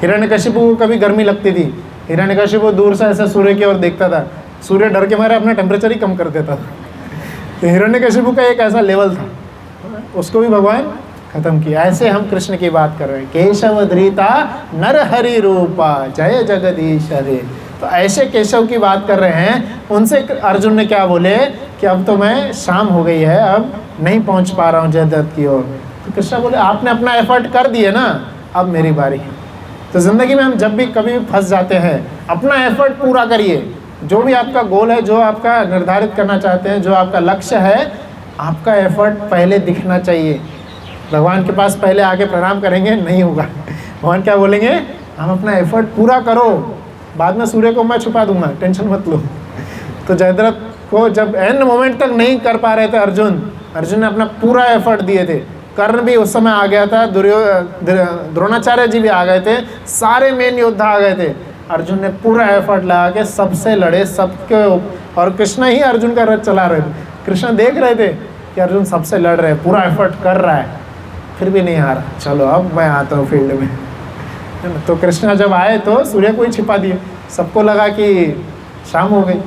हिरण्यकशिपु को कभी गर्मी लगती थी, हिरण्यकशिपु दूर से ऐसे सूर्य की ओर देखता था, सूर्य डर के मारे अपना टेम्परेचर ही कम कर देता था। तो हिरण्यकशिपु का एक ऐसा लेवल था, उसको भी भगवान खत्म किया। ऐसे हम कृष्ण की बात कर रहे हैं, केशव धृता नर हरि रूपा जय जगदीश हरे। तो ऐसे केशव की बात कर रहे हैं। उनसे अर्जुन ने क्या बोले कि अब तो मैं शाम हो गई है, अब नहीं पहुंच पा रहा हूँ जयद्रथ की ओर। तो कृष्ण बोले आपने अपना एफर्ट कर दिए ना, अब मेरी बारी है। तो ज़िंदगी में हम जब भी कभी भी फंस जाते हैं, अपना एफर्ट पूरा करिए। जो भी आपका गोल है, जो आपका निर्धारित करना चाहते हैं, जो आपका लक्ष्य है, आपका एफर्ट पहले दिखना चाहिए। भगवान के पास पहले आके प्रणाम करेंगे नहीं होगा। भगवान क्या बोलेंगे, हम अपना एफर्ट पूरा करो, बाद में सूर्य को मैं छुपा दूंगा, टेंशन मत लो। तो जयद्रथ को जब एंड मोमेंट तक नहीं कर पा रहे थे अर्जुन ने अपना पूरा एफर्ट दिए थे। कर्ण भी उस समय आ गया था, द्रोणाचार्य जी भी आ गए थे, सारे मेन योद्धा आ गए थे। अर्जुन ने पूरा एफर्ट लगा के सबसे लड़े, सबके, और कृष्ण ही अर्जुन का रथ चला रहे थे। कृष्ण देख रहे थे कि अर्जुन सबसे लड़ रहे हैं, पूरा एफर्ट कर रहा है, फिर भी नहीं हारा। चलो अब मैं आता हूँ फील्ड में। तो कृष्णा जब आए तो सूर्य को ही छिपा दिए, सबको लगा कि शाम हो गई।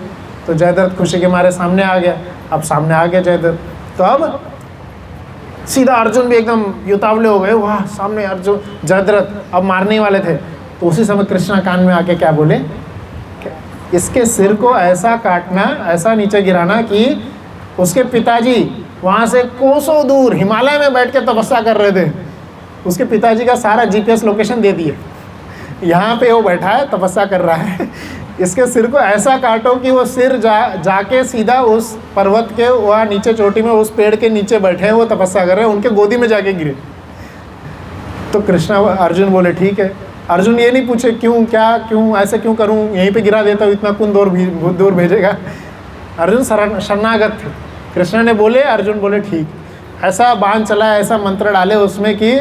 तो जयद्रथ खुशी के मारे सामने आ गया। अब सामने आ गया जयद्रथ, तो अब सीधा अर्जुन भी एकदम युतावले हो गए, वाह सामने अर्जुन जयद्रथ अब मारने वाले थे। तो उसी समय कृष्णा कान में आके क्या बोले, इसके सिर को ऐसा काटना, ऐसा नीचे गिराना कि उसके पिताजी वहाँ से कोसों दूर हिमालय में बैठ के तपस्या कर रहे थे, उसके पिताजी का सारा जीपीएस लोकेशन दे दिए, यहाँ पे वो बैठा है तपस्या कर रहा है। इसके सिर को ऐसा काटो कि वो सिर जाके सीधा उस पर्वत के वहाँ नीचे चोटी में उस पेड़ के नीचे बैठे हैं, वो तपस्या कर रहे हैं, उनके गोदी में जाके गिरे। तो कृष्णा अर्जुन बोले ठीक है। अर्जुन ये नहीं पूछे क्यों, क्या क्यों, ऐसे क्यों करूँ, यहीं पे गिरा देता हूँ, इतना कौन दूर भेजेगा। अर्जुन शरणागत थे। कृष्ण ने बोले, अर्जुन बोले ठीक। ऐसा बाण चलाया, ऐसा मंत्र डाले उसमें कि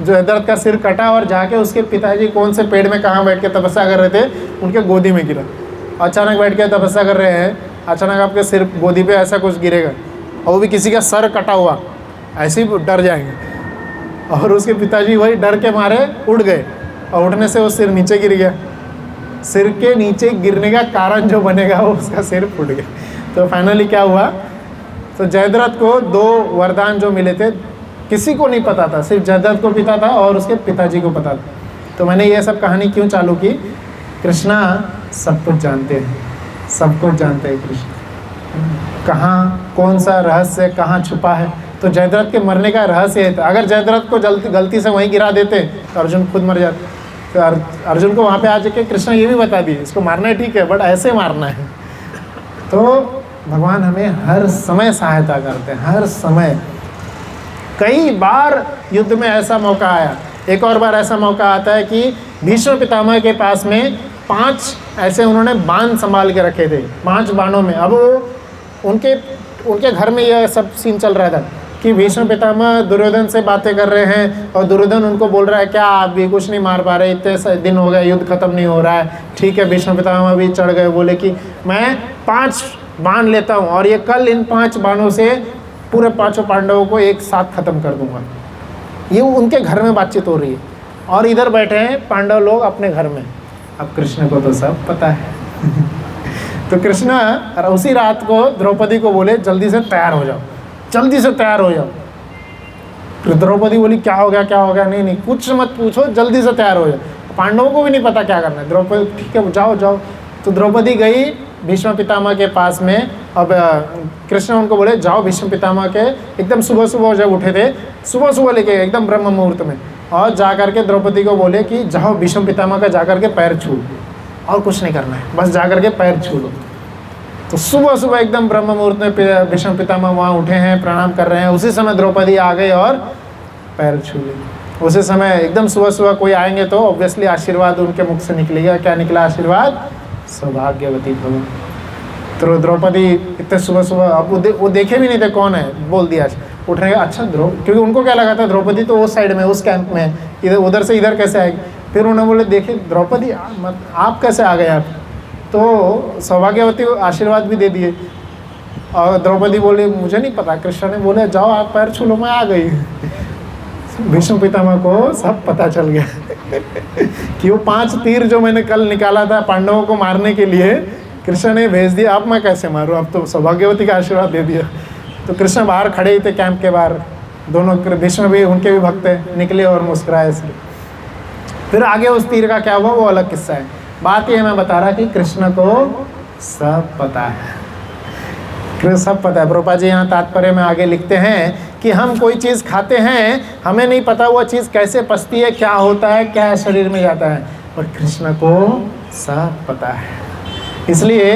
जयद्रथ का सिर कटा और जाके उसके पिताजी कौन से पेड़ में कहाँ बैठ के तपस्या कर रहे थे, उनके गोदी में गिरा। अचानक बैठ के तपस्या कर रहे हैं, अचानक आपके सिर गोदी पे ऐसा कुछ गिरेगा, और वो भी किसी का सर कटा हुआ, ऐसे ही डर जाएंगे। और उसके पिताजी वही डर के मारे उड़ गए, और उठने से वो सिर नीचे गिर गया। सिर के नीचे गिरने का कारण जो बनेगा वो उसका सिर फूट गया। तो फाइनली क्या हुआ, तो जयद्रथ को 2 वरदान जो मिले थे किसी को नहीं पता था, सिर्फ जयद्रथ को पता था और उसके पिताजी को पता था। तो मैंने ये सब कहानी क्यों चालू की, कृष्णा सब कुछ जानते हैं, सब कुछ जानते हैं कृष्ण, कहाँ कौन सा रहस्य कहाँ छुपा है। तो जयद्रथ के मरने का रहस्य है था, अगर जयद्रथ को गलती से वहीं गिरा देते तो अर्जुन खुद मर जाते। तो अर्जुन को वहाँ पे आ जाके कृष्ण ये भी बता दिए, इसको मारना है ठीक है, बट ऐसे मारना है। तो भगवान हमें हर समय सहायता करते हैं, हर समय। कई बार युद्ध में ऐसा मौका आया, एक और बार ऐसा मौका आता है कि भीष्म पितामह के पास में 5 ऐसे उन्होंने बाण संभाल के रखे थे, 5 बाणों में। अब वो उनके घर में यह सब सीन चल रहा था कि भीष्म पितामह दुर्योधन से बातें कर रहे हैं, और दुर्योधन उनको बोल रहा है क्या आप भी कुछ नहीं मार पा रहे, इतने दिन हो गए युद्ध खत्म नहीं हो रहा है। ठीक है, भीष्म पितामह भी चढ़ गए, बोले कि मैं 5 बाण लेता हूँ और ये कल इन 5 बाणों से पूरे 5 पांडवों को एक साथ खत्म कर दूंगा। ये उनके घर में बातचीत हो रही है, और इधर बैठे हैं पांडव लोग अपने घर में। अब कृष्ण को तो सब पता है। तो कृष्ण उसी रात को द्रौपदी को बोले जल्दी से तैयार हो जाओ, जल्दी से तैयार हो जाओ। फिर द्रौपदी बोली क्या हो गया क्या हो गया, नहीं नहीं कुछ मत पूछो, जल्दी से तैयार हो जाओ। पांडवों को भी नहीं पता क्या करना है। द्रौपदी ठीक है जाओ जाओ। तो द्रौपदी गई भीष्म पितामह के पास में। अब कृष्ण उनको बोले जाओ भीष्म पितामह के, एकदम सुबह सुबह जब उठे थे, सुबह सुबह लेके एकदम ब्रह्म मुहूर्त में, और जा करके द्रौपदी को बोले कि जाओ भीष्म पितामह का जा करके पैर छू, और कुछ नहीं करना है, बस जा करके पैर छू लो। तो सुबह सुबह एकदम ब्रह्म मुहूर्त में भीष्म पितामह वहाँ उठे हैं, प्रणाम कर रहे हैं। उसी समय द्रौपदी आ गई और पैर छू ली। उसी समय एकदम सुबह सुबह कोई आएंगे तो ऑब्वियसली आशीर्वाद उनके मुख से निकलेगा। क्या निकला आशीर्वाद? सौभाग्यवती भव। तो द्रौपदी इतने सुबह सुबह, अब वो देखे भी नहीं थे कौन है, बोल दिया उठने का। अच्छा क्योंकि उनको क्या लगा था द्रौपदी तो उस साइड में उस कैंप में, इधर उधर से इधर कैसे आएगी। फिर उन्होंने बोले देखे द्रौपदी आप कैसे आ गए आप, तो सौभाग्यवती आशीर्वाद भी दे दिए। और द्रौपदी बोली मुझे नहीं पता, कृष्ण ने बोले जाओ आप पैर छू लो, मैं आ गई। भीष्म पितामह को सब पता चल गया कि वो 5 तीर जो मैंने कल निकाला था पांडवों को मारने के लिए, कृष्ण ने भेज दिया। अब मैं कैसे मारूं, अब तो सौभाग्यवती का आशीर्वाद दे दिया। तो कृष्ण बाहर खड़े ही थे कैंप के बाहर, दोनों भीष्म भी उनके भी भक्त निकले और मुस्कुराए। फिर आगे उस तीर का क्या हुआ वो अलग किस्सा है। बात ये मैं बता रहा कि कृष्ण को सब पता है, कृष्ण सब पता है। प्रभुपाद जी यहाँ तात्पर्य में आगे लिखते हैं कि हम कोई चीज़ खाते हैं, हमें नहीं पता वो चीज़ कैसे पचती है, क्या होता है, क्या शरीर में जाता है, और कृष्ण को सब पता है। इसलिए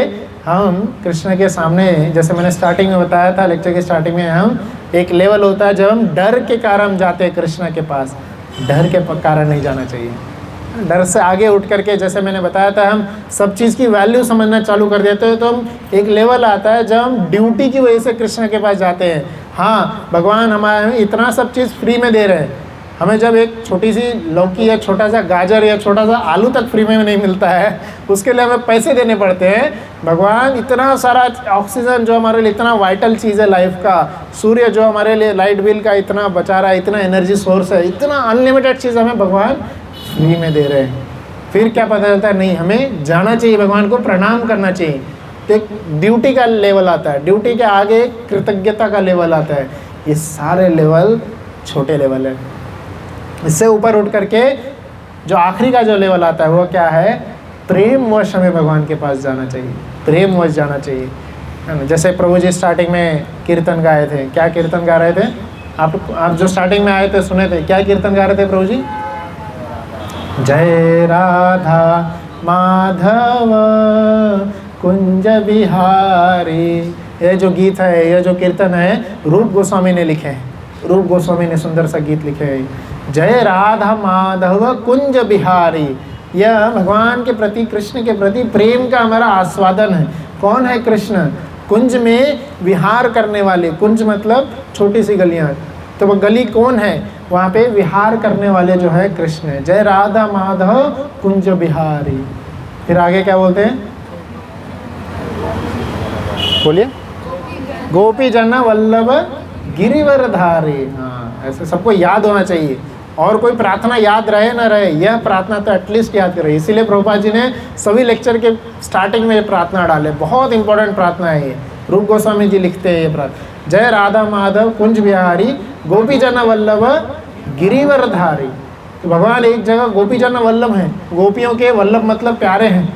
हम कृष्ण के सामने, जैसे मैंने स्टार्टिंग में बताया था लेक्चर के स्टार्टिंग में, हम एक लेवल होता है जब हम डर के कारण जाते हैं कृष्ण के पास, डर के कारण नहीं जाना चाहिए। डर से आगे उठ करके, जैसे मैंने बताया था, हम सब चीज़ की वैल्यू समझना चालू कर देते हैं। तो हम एक लेवल आता है जब हम ड्यूटी की वजह से कृष्ण के पास जाते हैं। हाँ, भगवान हमें इतना सब चीज़ फ्री में दे रहे हैं। हमें जब एक छोटी सी लौकी या छोटा सा गाजर या छोटा सा आलू तक फ्री में नहीं मिलता है, उसके लिए हमें पैसे देने पड़ते हैं। भगवान इतना सारा ऑक्सीजन जो हमारे लिए इतना वाइटल चीज़ है लाइफ का, सूर्य जो हमारे लिए लाइट बिल का इतना बचा रहा है, इतना एनर्जी सोर्स है, इतना अनलिमिटेड चीज़ हमें भगवान फ्री में दे रहे हैं। फिर क्या पता चलता है, नहीं हमें जाना चाहिए, भगवान को प्रणाम करना चाहिए। तो एक ड्यूटी का लेवल आता है, ड्यूटी के आगे कृतज्ञता का लेवल आता है। ये सारे लेवल छोटे लेवल है। इससे ऊपर उठ करके जो आखिरी का जो लेवल आता है वो क्या है? प्रेम वश हमें भगवान के पास जाना चाहिए, प्रेम वश जाना चाहिए, है ना। जैसे प्रभु जी स्टार्टिंग में कीर्तन गाए थे, क्या कीर्तन गा रहे थे? आप जो स्टार्टिंग में आए थे सुने थे, क्या कीर्तन गा रहे थे प्रभु जी? जय राधा माधव कुंज बिहारी। ये जो गीत है, ये जो कीर्तन है, रूप गोस्वामी ने लिखे हैं। रूप गोस्वामी ने सुंदर सा गीत लिखे हैं, जय राधा माधव कुंज बिहारी। यह भगवान के प्रति, कृष्ण के प्रति प्रेम का हमारा आस्वादन है। कौन है कृष्ण? कुंज में विहार करने वाले, कुंज मतलब छोटी सी गलियाँ, तो वह गली कौन है? वहाँ पे विहार करने वाले जो है कृष्ण है। जय राधा माधव कुंज बिहारी। फिर आगे क्या बोलते हैं? बोलिए। गोपी जन वल्लभ गिरिवरधारी। हाँ, ऐसे सबको याद होना चाहिए। और कोई प्रार्थना याद रहे ना रहे, यह प्रार्थना तो एटलीस्ट याद करें। इसीलिए प्रभुपाद जी ने सभी लेक्चर के स्टार्टिंग में ये प्रार्थना डाले। बहुत इंपॉर्टेंट प्रार्थना है ये। रूप गोस्वामी जी लिखते हैं ये प्रार्थना, जय राधा माधव कुंज बिहारी गोपी जन वल्लभ गिरिवरधारी। तो भगवान एक जगह गोपी जन वल्लभ हैं, गोपियों के वल्लभ मतलब प्यारे हैं।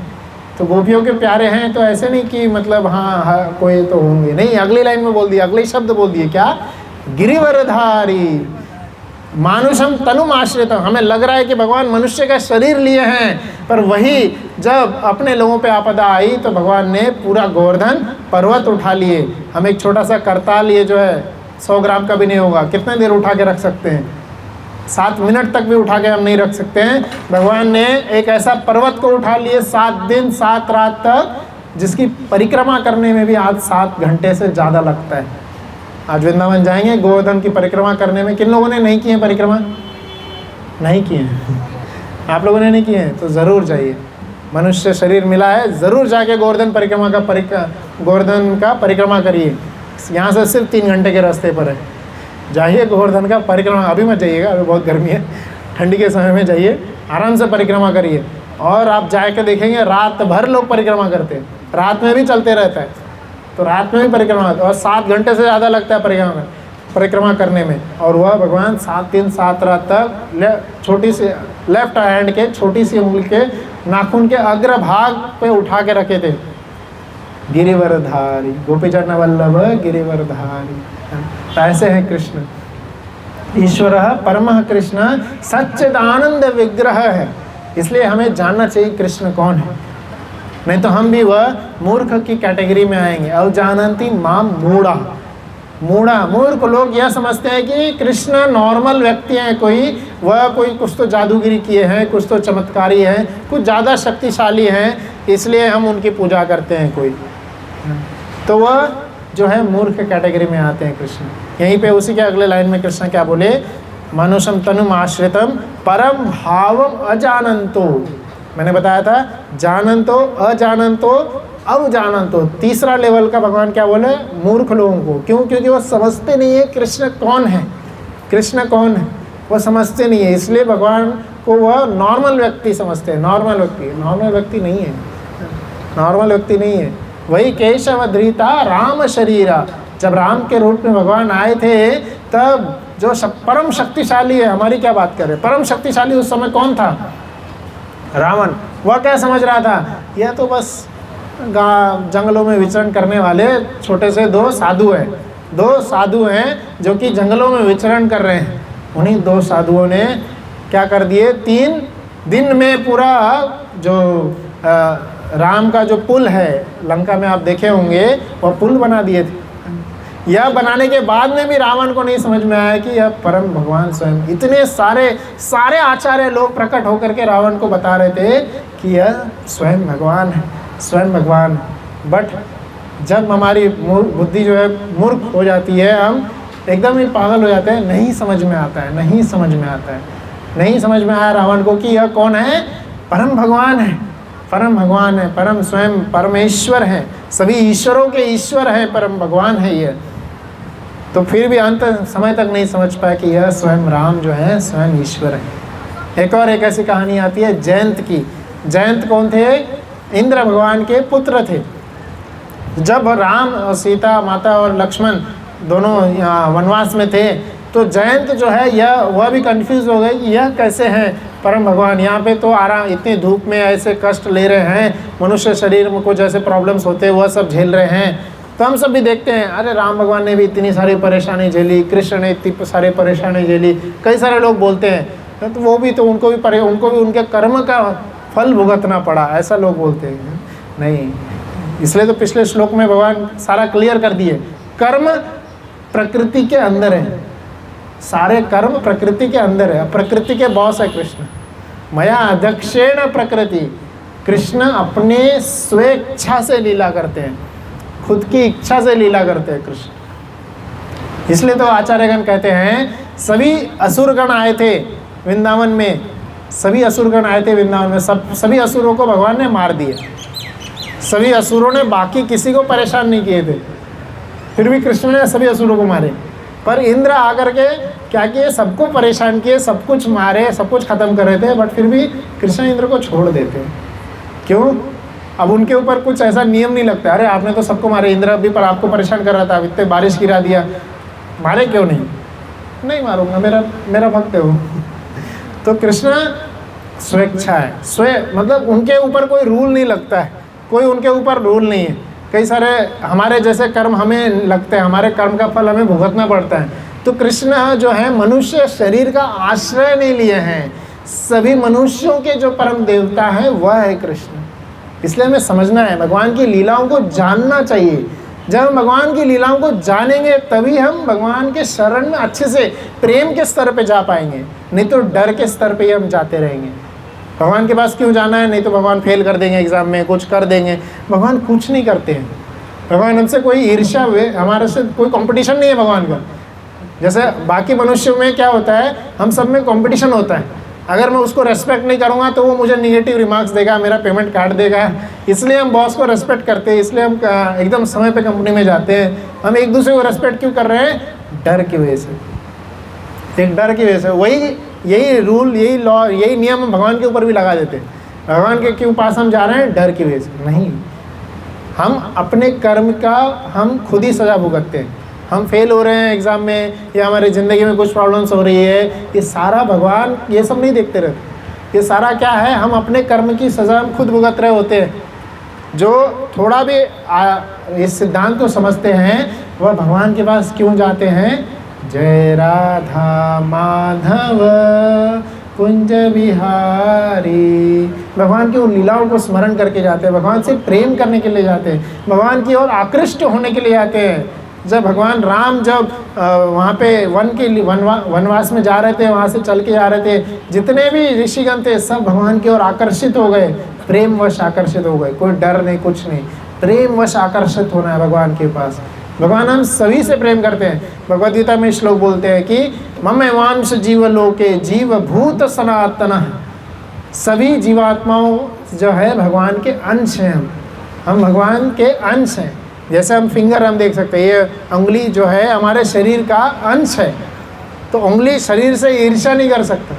तो गोपियों के प्यारे हैं तो ऐसे नहीं कि मतलब हाँ कोई तो होंगे, नहीं, अगली लाइन में बोल दिया, अगले शब्द बोल दिए, क्या? गिरिवरधारी मानुषम तनुम आश्रित। हमें लग रहा है कि भगवान मनुष्य का शरीर लिए हैं, पर वही जब अपने लोगों पे आपदा आई तो भगवान ने पूरा गोवर्धन पर्वत उठा लिए। हम एक छोटा सा करताल, ये जो है 100 ग्राम का भी नहीं होगा, कितने देर उठा के रख सकते हैं? 7 मिनट तक भी उठा के हम नहीं रख सकते हैं। भगवान ने एक ऐसा पर्वत को उठा लिए 7 दिन 7 रात तक, जिसकी परिक्रमा करने में भी आज 7 घंटे से ज़्यादा लगता है। आज वृंदावन जाएंगे, गोवर्धन की परिक्रमा करने में किन लोगों ने नहीं की है परिक्रमा? नहीं किए हैं। आप लोगों ने नहीं किए हैं तो ज़रूर जाइए। मनुष्य शरीर मिला है, ज़रूर जाके गोवर्धन का परिक्रमा करिए। यहाँ से सिर्फ 3 घंटे के रास्ते पर है। जाइए गोवर्धन का परिक्रमा, अभी मत जाइएगा, अभी बहुत गर्मी है, ठंडी के समय में जाइए, आराम से परिक्रमा करिए। और आप जाके देखेंगे रात भर लोग परिक्रमा करते हैं, रात में भी चलते रहता है, तो रात में भी परिक्रमा, और 7 घंटे से ज़्यादा लगता है परिक्रमा करने में। और वह भगवान 7 दिन 7 रात तक छोटी सी लेफ्ट हैंड के छोटी सी उंगली के नाखून के अग्रभाग पे उठा के रखे थे। गिरिवरधारी गोपीजन वल्लभ गिरिवरधारी, ऐसे हैं कृष्ण। ईश्वर परमः कृष्ण सच्चिदानंद विग्रह है। इसलिए हमें जानना चाहिए कृष्ण कौन है, नहीं तो हम भी वह मूर्ख की कैटेगरी में आएंगे। अवजानन्ति माम मूढ़ा। मूर्ख लोग यह समझते हैं कि कृष्ण नॉर्मल व्यक्ति हैं, वह कोई कुछ तो जादूगिरी किए हैं, कुछ तो चमत्कारी हैं, कुछ ज़्यादा शक्तिशाली हैं, इसलिए हम उनकी पूजा करते हैं कोई। तो वह जो है मूर्ख कैटेगरी में आते हैं कृष्ण। यहीं पे उसी के अगले लाइन में कृष्ण क्या बोले? मनुष्यम तनुम आश्रितम परम भावम अजानंतो। मैंने बताया था जानंतो, अजानंतो, अवजानंतो। तीसरा लेवल का भगवान क्या बोले? मूर्ख लोगों को। क्यों? क्योंकि वो समझते नहीं है कृष्ण कौन है, कृष्ण कौन है, वो समझते नहीं है। इसलिए भगवान को वह नॉर्मल व्यक्ति समझते हैं। नॉर्मल व्यक्ति नहीं है, नॉर्मल व्यक्ति नहीं है। वही केशव धृता राम शरीरा। जब राम के रूप में भगवान आए थे तब जो परम शक्तिशाली है, हमारी क्या बात कर रहे हैं, परम शक्तिशाली उस समय कौन था? रावण। वह क्या समझ रहा था? यह तो बस जंगलों में विचरण करने वाले छोटे से 2 साधु हैं, 2 साधु हैं जो कि जंगलों में विचरण कर रहे हैं। उन्हीं 2 साधुओं ने क्या कर दिए, 3 दिन में पूरा जो राम का जो पुल है लंका में, आप देखे होंगे, वह पुल बना दिए थे। यह बनाने के बाद में भी रावण को नहीं समझ में आया कि यह परम भगवान स्वयं। इतने सारे आचार्य लोग प्रकट होकर के रावण को बता रहे थे कि यह स्वयं भगवान है, स्वयं भगवान है। बट जब हमारी बुद्धि जो है मूर्ख हो जाती है, हम एकदम ही पागल हो जाते हैं, नहीं समझ में आता है, नहीं समझ में आया रावण को कि यह कौन है? परम भगवान है, परम भगवान है, परम स्वयं परमेश्वर है, सभी ईश्वरों के ईश्वर है, परम भगवान है ये। तो फिर भी अंत समय तक नहीं समझ पाया कि यह स्वयं राम जो है स्वयं ईश्वर है। एक ऐसी कहानी आती है जयंत की। जयंत कौन थे? इंद्र भगवान के पुत्र थे। जब राम और सीता माता और लक्ष्मण दोनों वनवास में थे तो जयंत जो है वह भी कंफ्यूज हो गए कि यह कैसे हैं परम भगवान। यहाँ पे तो आराम, इतनी धूप में ऐसे कष्ट ले रहे हैं, मनुष्य शरीर में कुछ ऐसे प्रॉब्लम्स होते हैं वह सब झेल रहे हैं। तो हम सब भी देखते हैं, अरे राम भगवान ने भी इतनी सारी परेशानी झेली, कृष्ण ने इतनी सारी परेशानी झेली, कई सारे लोग बोलते हैं। तो वो भी तो उनको भी उनके कर्म का फल भुगतना पड़ा, ऐसा लोग बोलते हैं। नहीं, इसलिए तो पिछले श्लोक में भगवान सारा क्लियर कर दिए, कर्म प्रकृति के अंदर है, सारे कर्म प्रकृति के अंदर है। प्रकृति के बॉस है कृष्ण। मया अध्यक्षेण प्रकृति। कृष्ण अपने स्वेच्छा से लीला करते हैं, खुद की इच्छा से लीला करते हैं कृष्ण। इसलिए तो आचार्यगण कहते हैं सभी असुरगण आए थे वृंदावन में, सभी असुरगण आए थे वृंदावन में, सभी असुरों को भगवान ने मार दिया। सभी असुरों ने बाकी किसी को परेशान नहीं किए थे, फिर भी कृष्ण ने सभी असुरों को मारे। पर इंद्र आकर के क्या किए, सबको परेशान किए, सब कुछ मारे, सब कुछ खत्म कर रहे थे, बट फिर भी कृष्ण इंद्र को छोड़ देते। क्यों? अब उनके ऊपर कुछ ऐसा नियम नहीं लगता, अरे आपने तो सबको मारे, इंद्र भी पर आपको परेशान कर रहा था, इतने बारिश गिरा दिया, मारे क्यों नहीं? नहीं मारूंगा, मेरा भक्त है वो। तो कृष्ण स्वेच्छा है, मतलब उनके ऊपर कोई रूल नहीं लगता है, कोई उनके ऊपर रूल नहीं है। कई सारे हमारे जैसे कर्म हमें लगते हैं, हमारे कर्म का फल हमें भुगतना पड़ता है। तो कृष्ण जो है मनुष्य शरीर का आश्रय नहीं लिए हैं, सभी मनुष्यों के जो परम देवता हैं वह है कृष्ण। इसलिए हमें समझना है, भगवान की लीलाओं को जानना चाहिए। जब हम भगवान की लीलाओं को जानेंगे तभी हम भगवान के शरण में अच्छे से प्रेम के स्तर पे जा पाएंगे, नहीं तो डर के स्तर पे ही हम जाते रहेंगे। भगवान के पास क्यों जाना है? नहीं तो भगवान फेल कर देंगे एग्ज़ाम में, कुछ कर देंगे। भगवान कुछ नहीं करते हैं, भगवान हमसे कोई ईर्ष्या हुए, हमारे से कोई कंपटीशन नहीं है भगवान का। जैसे बाकी मनुष्यों में क्या होता है, हम सब में कंपटीशन होता है। अगर मैं उसको रेस्पेक्ट नहीं करूँगा तो वो मुझे निगेटिव रिमार्क्स देगा, मेरा पेमेंट काट देगा। इसलिए हम बॉस को रेस्पेक्ट करते हैं, इसलिए हम एकदम समय पे कंपनी में जाते हैं। हम एक दूसरे को रेस्पेक्ट क्यों कर रहे हैं? डर की वजह से, एक डर की वजह से। यही रूल, यही लॉ, यही नियम हम भगवान के ऊपर भी लगा देते हैं। भगवान के क्यों पास हम जा रहे हैं? डर की वजह से नहीं, हम अपने कर्म का हम खुद ही सजा भुगतते हैं। हम फेल हो रहे हैं एग्ज़ाम में, या हमारी ज़िंदगी में कुछ प्रॉब्लम्स हो रही है, ये सारा भगवान ये सब नहीं देखते रहते। ये सारा क्या है, हम अपने कर्म की सज़ा हम खुद भुगत रहे होते हैं। जो थोड़ा भी इस सिद्धांत को समझते हैं वह भगवान के पास क्यों जाते हैं? जय राधा माधव कुंज बिहारी, भगवान की उन लीलाओं को स्मरण करके जाते हैं, भगवान से प्रेम करने के लिए जाते हैं, भगवान की ओर आकृष्ट होने के लिए जाते हैं। जब भगवान राम जब वहाँ पे वनवास में जा रहे थे, वहाँ से चल के जा रहे थे, जितने भी ऋषिगण थे सब भगवान की ओर आकर्षित हो गए, प्रेमवश आकर्षित हो गए। कोई डर नहीं, कुछ नहीं, प्रेमवश आकर्षित होना है भगवान के पास। भगवान हम सभी से प्रेम करते हैं। भगवद गीता में श्लोक बोलते हैं कि ममेवांश जीवलोके जीवभूत सनातन, सभी जीवात्माओं जो है भगवान के अंश हैं। हम भगवान के अंश हैं। जैसे हम फिंगर हम देख सकते हैं, ये उंगली जो है हमारे शरीर का अंश है, तो उंगली शरीर से ईर्ष्या नहीं कर सकता।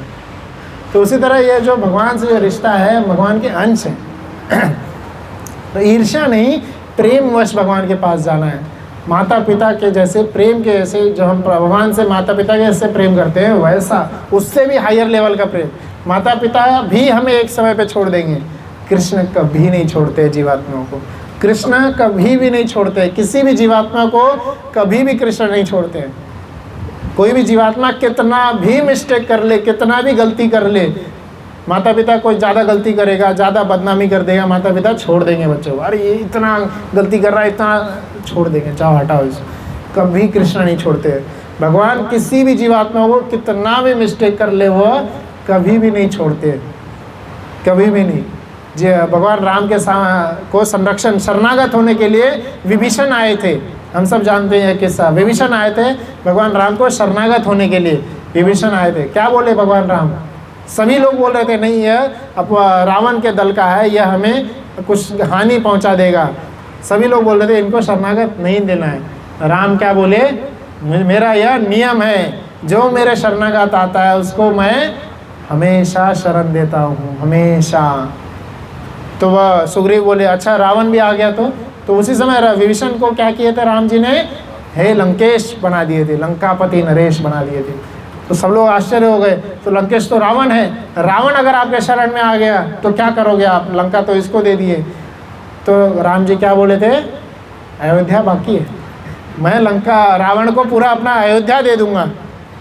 तो उसी तरह ये जो भगवान से जो रिश्ता है, भगवान के अंश है। तो ईर्ष्या नहीं, प्रेमवश भगवान के पास जाना है। माता पिता के जैसे प्रेम के जैसे जो हम भगवान से माता पिता के जैसे प्रेम करते हैं, वैसा उससे भी हायर लेवल का प्रेम। माता पिता भी हमें एक समय पे छोड़ देंगे, कृष्ण कभी नहीं छोड़ते जीवात्माओं को। कृष्ण कभी भी नहीं छोड़ते, किसी भी जीवात्मा को कभी भी कृष्ण नहीं छोड़ते हैं। कोई भी जीवात्मा कितना भी मिस्टेक कर ले, कितना भी गलती कर ले, माता पिता कोई ज़्यादा गलती करेगा, ज़्यादा बदनामी कर देगा, माता पिता छोड़ देंगे बच्चों को। अरे ये इतना गलती कर रहा है, इतना छोड़ देंगे, चाहो हटाओ इसको। कभी कृष्ण नहीं छोड़ते। भगवान किसी भी जीवात्मा को कितना भी मिस्टेक कर ले वो कभी भी नहीं छोड़ते, कभी भी नहीं। जी, भगवान राम के को संरक्षण शरणागत होने के लिए विभीषण आए थे। हम सब जानते हैं किस्सा। विभीषण आए थे भगवान राम को शरणागत होने के लिए, विभीषण आए थे। क्या बोले भगवान राम? सभी लोग बोल रहे थे नहीं यह अब रावण के दल का है, यह हमें कुछ हानि पहुंचा देगा। सभी लोग बोल रहे थे इनको शरणागत नहीं देना है। राम क्या बोले? मेरा यह नियम है, जो मेरे शरणागत आता है उसको मैं हमेशा शरण देता हूँ, हमेशा। तो वह सुग्रीव बोले अच्छा रावण भी आ गया तो उसी समय विभीषण को क्या किए थे राम जी ने? हे लंकेश बना दिए थे, लंकापति नरेश बना दिए थे। तो सब लोग आश्चर्य हो गए, तो लंकेश तो रावण है, रावण अगर आपके शरण में आ गया तो क्या करोगे आप? लंका तो इसको दे दिए। तो राम जी क्या बोले थे? अयोध्या बाकी है, मैं लंका रावण को पूरा अपना अयोध्या दे दूंगा।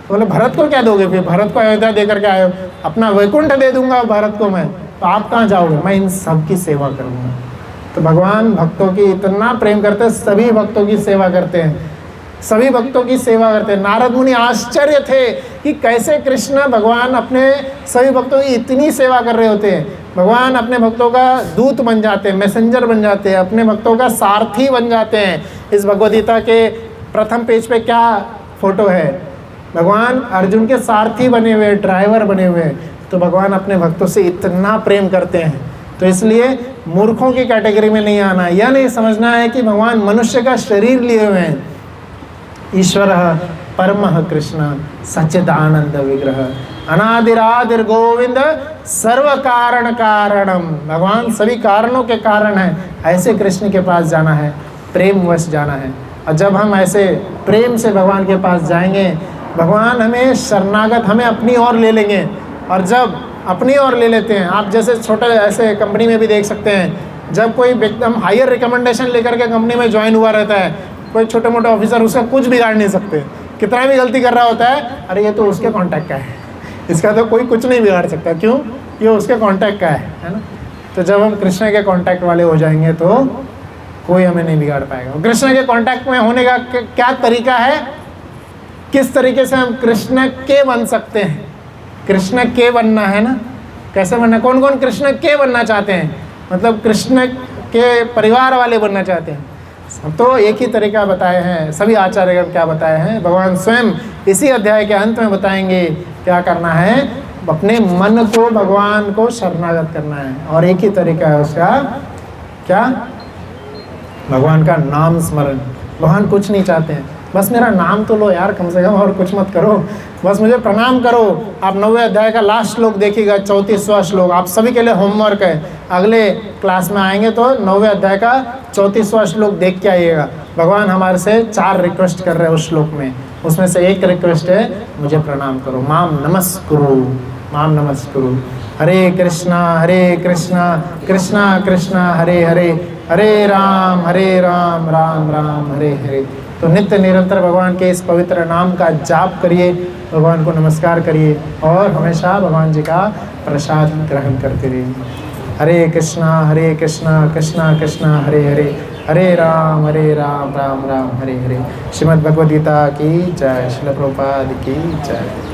बोले भरत को क्या दोगे? फिर भरत को अयोध्या दे करके आए, अपना वैकुंठ दे दूंगा भरत को मैं, तो आप कहाँ जाओगे? मैं इन सब की सेवा करूँगा। तो भगवान भक्तों की इतना प्रेम करते हैं, सभी भक्तों की सेवा करते हैं, सभी भक्तों की सेवा करते हैं। नारद मुनि आश्चर्य थे कि कैसे कृष्ण भगवान अपने सभी भक्तों की इतनी सेवा कर रहे होते हैं। भगवान अपने भक्तों का दूत बन जाते हैं, मैसेंजर बन जाते हैं, अपने भक्तों का सारथी बन जाते हैं। इस भगवद गीता के प्रथम पेज पे क्या फोटो है? भगवान अर्जुन के सारथी बने हुए, ड्राइवर बने हुए। तो भगवान अपने भक्तों से इतना प्रेम करते हैं। तो इसलिए मूर्खों की कैटेगरी में नहीं आना, यह नहीं समझना है कि भगवान मनुष्य का शरीर लिए हुए हैं। ईश्वर परमः कृष्ण सच्चिदानंद विग्रह अनादिरादिर गोविंद सर्व कारण कारणम। भगवान सभी कारणों के कारण है। ऐसे कृष्ण के पास जाना है, प्रेम वश जाना है। और जब हम ऐसे प्रेम से भगवान के पास जाएंगे, भगवान हमें शरणागत, हमें अपनी ओर ले लेंगे। और जब अपनी ओर ले लेते हैं, आप जैसे छोटे ऐसे कंपनी में भी देख सकते हैं, जब कोई एकदम हायर रिकमेंडेशन लेकर के कंपनी में ज्वाइन हुआ रहता है, कोई छोटे मोटे ऑफिसर उसका कुछ बिगाड़ नहीं सकते। कितना भी गलती कर रहा होता है, अरे ये तो उसके कॉन्टैक्ट का है, इसका तो कोई कुछ नहीं बिगाड़ सकता। क्यों? ये उसके कॉन्टैक्ट का है ना। तो जब हम कृष्ण के कॉन्टैक्ट वाले हो जाएंगे तो कोई हमें नहीं बिगाड़ पाएगा। कृष्ण के कॉन्टैक्ट में होने का क्या तरीका है, किस तरीके से हम कृष्ण के बन सकते हैं? कृष्ण के बनना है ना, कैसे बनना? कौन कौन कृष्ण के बनना चाहते हैं, मतलब कृष्ण के परिवार वाले बनना चाहते हैं? सब तो एक ही तरीका बताए हैं, सभी आचार्यगण क्या बताए हैं, भगवान स्वयं इसी अध्याय के अंत में बताएंगे क्या करना है। अपने मन को भगवान को शरणागत करना है, और एक ही तरीका है उसका, क्या? भगवान का नाम स्मरण। भगवान कुछ नहीं चाहते हैं, बस मेरा नाम तो लो यार कम से कम, और कुछ मत करो, बस मुझे प्रणाम करो। आप 9वें अध्याय का लास्ट श्लोक देखिएगा, 34वां श्लोक, आप सभी के लिए होमवर्क है। अगले क्लास में आएंगे तो 9वें अध्याय का 34वां श्लोक देख के आइएगा। भगवान हमारे से 4 रिक्वेस्ट कर रहे हैं उस श्लोक में, उसमें से एक रिक्वेस्ट है, मुझे प्रणाम करो, माम नमस्कुरु, माम नमस्कुरु। हरे कृष्णा कृष्णा कृष्णा हरे हरे, हरे राम राम राम हरे हरे। तो नित्य निरंतर भगवान के इस पवित्र नाम का जाप करिए, भगवान को नमस्कार करिए, और हमेशा भगवान जी का प्रसाद ग्रहण करते रहिए। हरे कृष्णा कृष्णा कृष्णा हरे हरे, हरे राम राम राम हरे हरे। श्रीमद् भगवद गीता की जय, श्रील प्रभुपाद की जय।